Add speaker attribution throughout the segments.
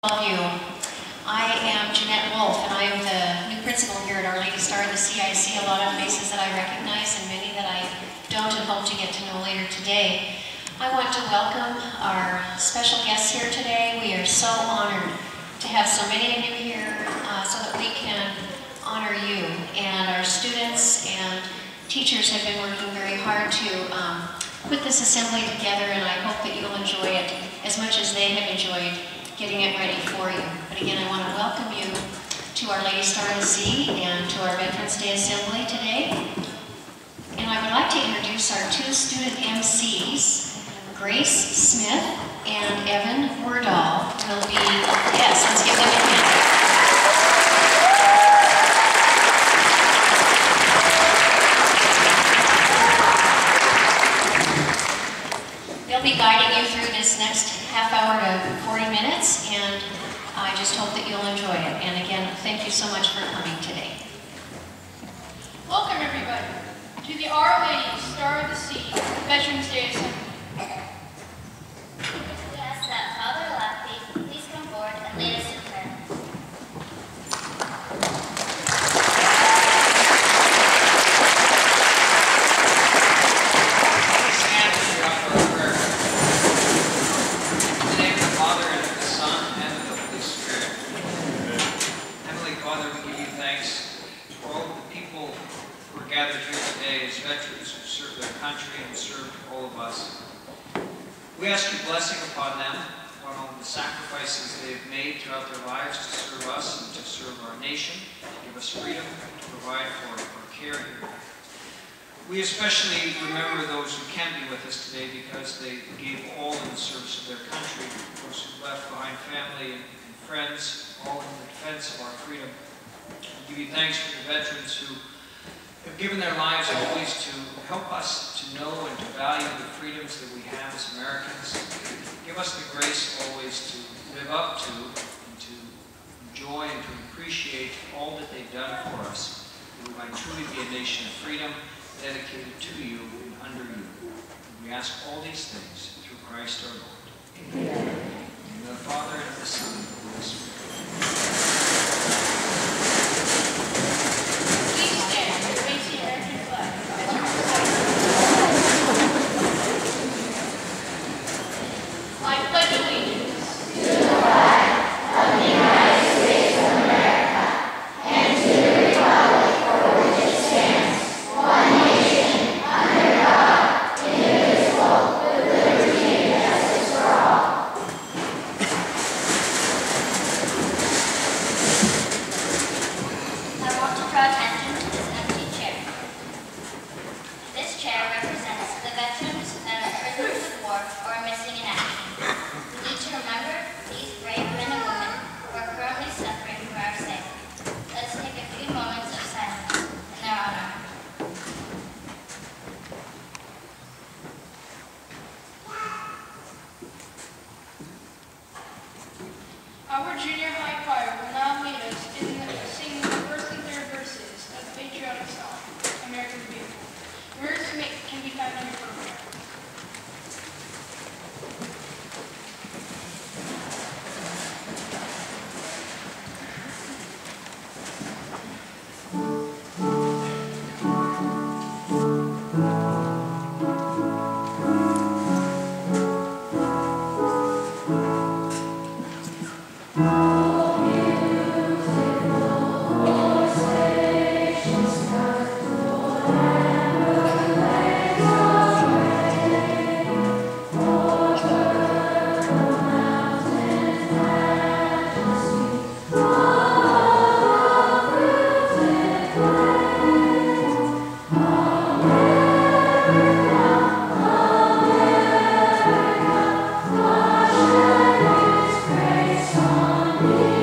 Speaker 1: All of you. I am Jeanette Wolf, and I am the new principal here at Our Lady Star of the Sea. I see a lot of faces that I recognize and many that I don't and hope to get to know later today. I want to welcome our special guests here today. We are so honored to have so many of you here so that we can honor you. And our students and teachers have been working very hard to put this assembly together, and I hope that you'll enjoy it as much as they have enjoyed getting it ready for you. But again, I want to welcome you to Our Lady Star of the Sea and to our Veterans Day Assembly today. And I would like to introduce our two student MCs, Grace Smith and Evan Wordall will be, yes, let's give them a hand. They'll be guiding you through this next half hour to 40 minutes, and I just hope that you'll enjoy it. And again, thank you so much for coming today.
Speaker 2: Welcome, everybody, to the Our Lady Star of the Sea Veterans Day Assembly.
Speaker 3: We ask that Father Laffey please come forward and lead us in prayer.
Speaker 4: Gathered here today as veterans who serve their country and serve all of us. We ask your blessing upon them, on all the sacrifices they have made throughout their lives to serve us and to serve our nation, to give us freedom, to provide for our care here. We especially remember those who can't be with us today because they gave all in the service of their country, those who left behind family and friends, all in the defense of our freedom. We give you thanks for the veterans who have given their lives always to help us to know and to value the freedoms that we have as Americans. Give us the grace always to live up to and to enjoy and to appreciate all that they've done for us, that we might truly be a nation of freedom dedicated to you and under you. And we ask all these things through Christ our Lord. Amen. In the Father, and of the Son, and of the Holy Spirit.
Speaker 2: Our junior high choir will now lead us in singing the first and third verses of the patriotic song, American Beautiful. Words can be found on your program.
Speaker 5: Grace on me.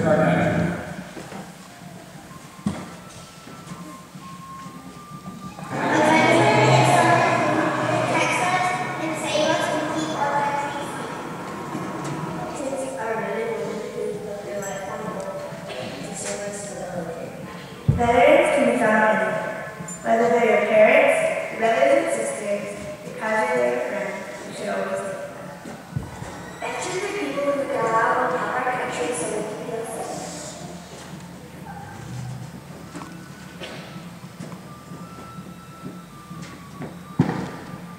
Speaker 5: Mr. Barnett.
Speaker 6: Veterans can be found anywhere, whether they're your parents, brothers and sisters, your cousins or your friends. You should always think of them. Veterans are people who go out and help our country so we can feel safe.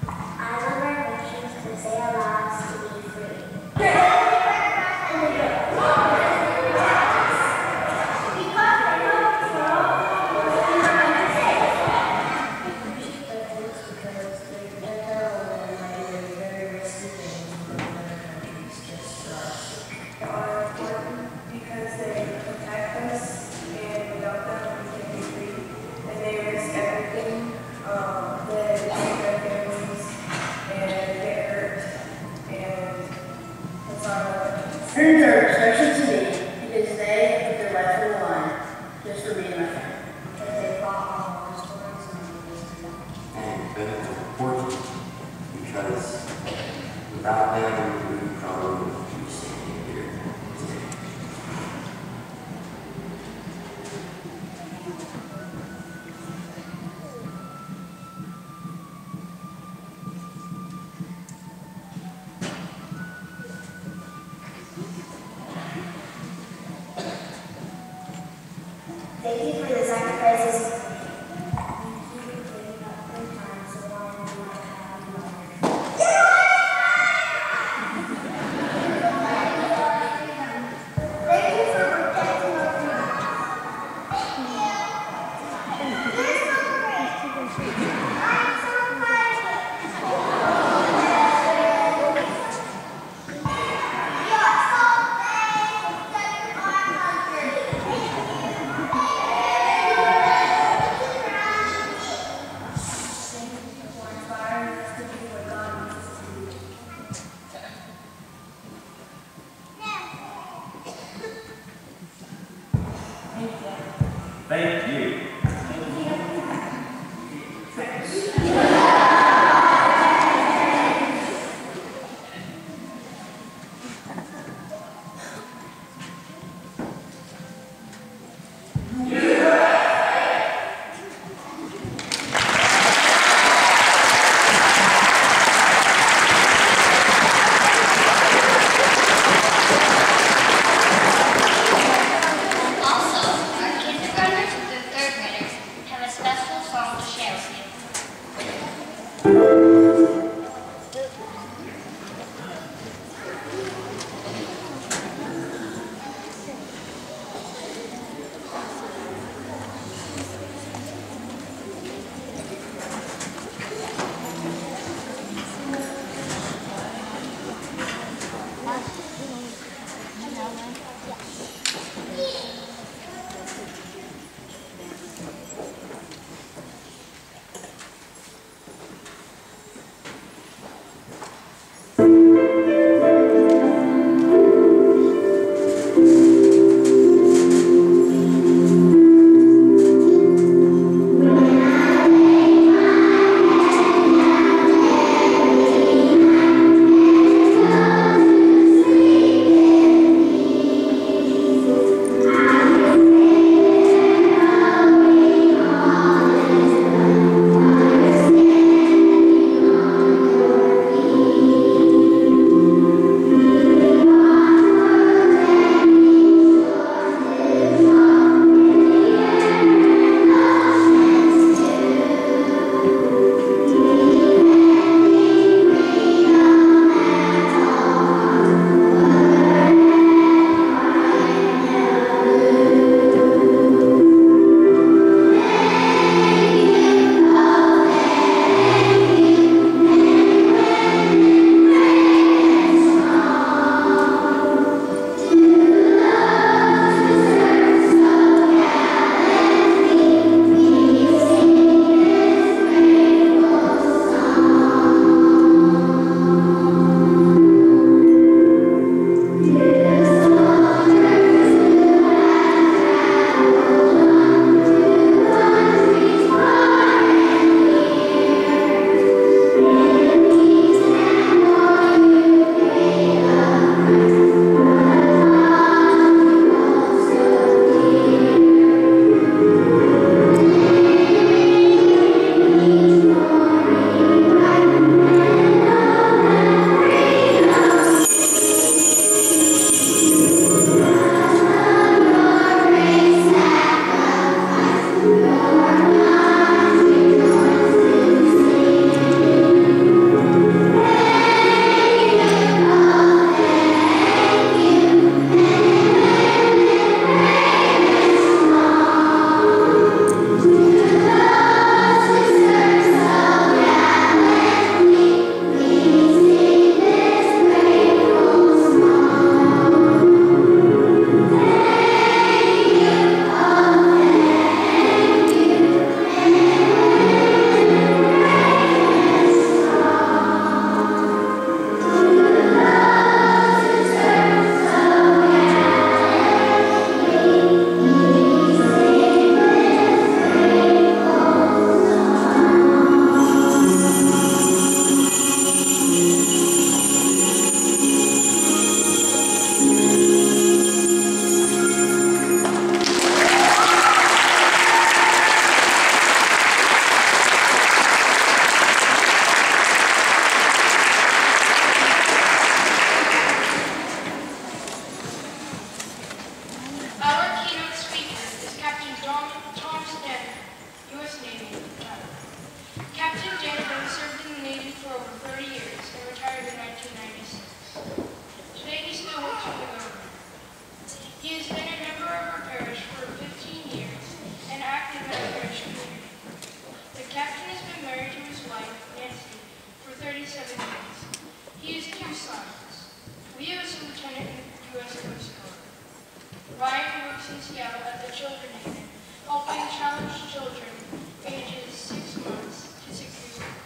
Speaker 6: I love our veterans because they allow us to be free.
Speaker 7: Parents are special to me because they put their life on the line just for me and my family. They fought all our stories
Speaker 8: and benefit important because without them, we probably wouldn't be standing here today.
Speaker 6: Thank you for the sacrifices. Thank you for giving up your time so long as you might have your life. Thank you for protecting our freedom. You're so great. I'm so proud of you. You're so brave for our country.
Speaker 2: Today he still works for the government. He has been a member of our parish for 15 years and active in our parish community. The captain has been married to his wife, Nancy, for 37 years. He has 2 sons. Leo is a lieutenant in the U.S. Coast Guard. Ryan works in Seattle at the Children's Haven, helping challenged children ages 6 months to 6 years old.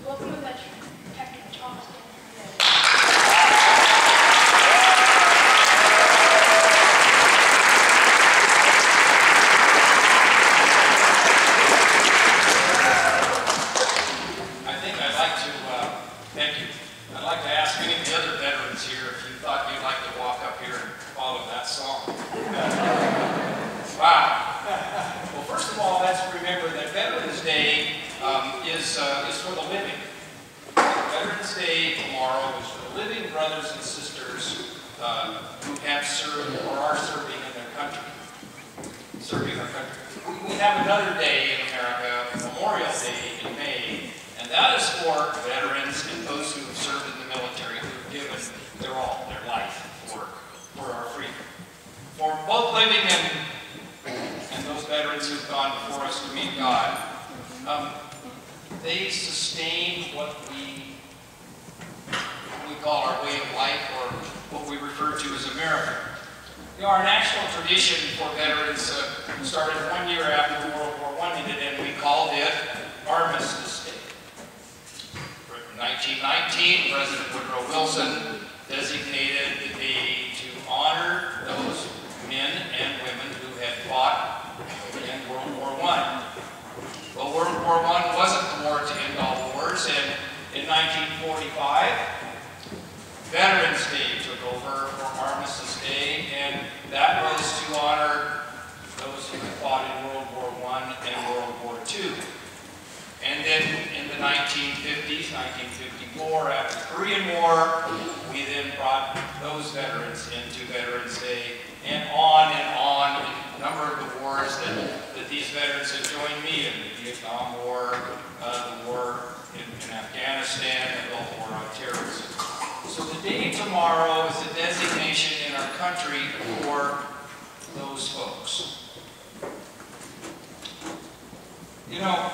Speaker 2: Welcome a veteran, Captain Thomas Hernandez.
Speaker 5: Thank you. I'd like to ask any of the other veterans here if you thought you'd like to walk up here and follow that song. Wow. Well, first of all, let's remember that Veterans Day is for the living. Veterans Day tomorrow is for the living brothers and sisters who have served or are serving in their country. Serving our country. We have another day in America, Memorial Day in May. And that is for veterans and those who have served in the military, who have given their all, their life for our freedom. For both living and those veterans who've gone before us to meet God, they sustain what we call our way of life, or what we refer to as America. You know, our national tradition for veterans started 1 year after World War I ended, and we called it Armistice Day. 1919, President Woodrow Wilson designated the day to honor those men and women who had fought in World War I. Well, World War I wasn't the war to end all wars, and in 1945, Veterans Day took over for Armistice Day, and that was to honor those who had fought in World War I and World War II. And then in the 1950s, 1954, after the Korean War, we then brought those veterans into Veterans Day, and on a number of the wars that these veterans have joined me in: the Vietnam War, the war in Afghanistan, and the war on terrorism. So the day tomorrow is a designation in our country for those folks. You know,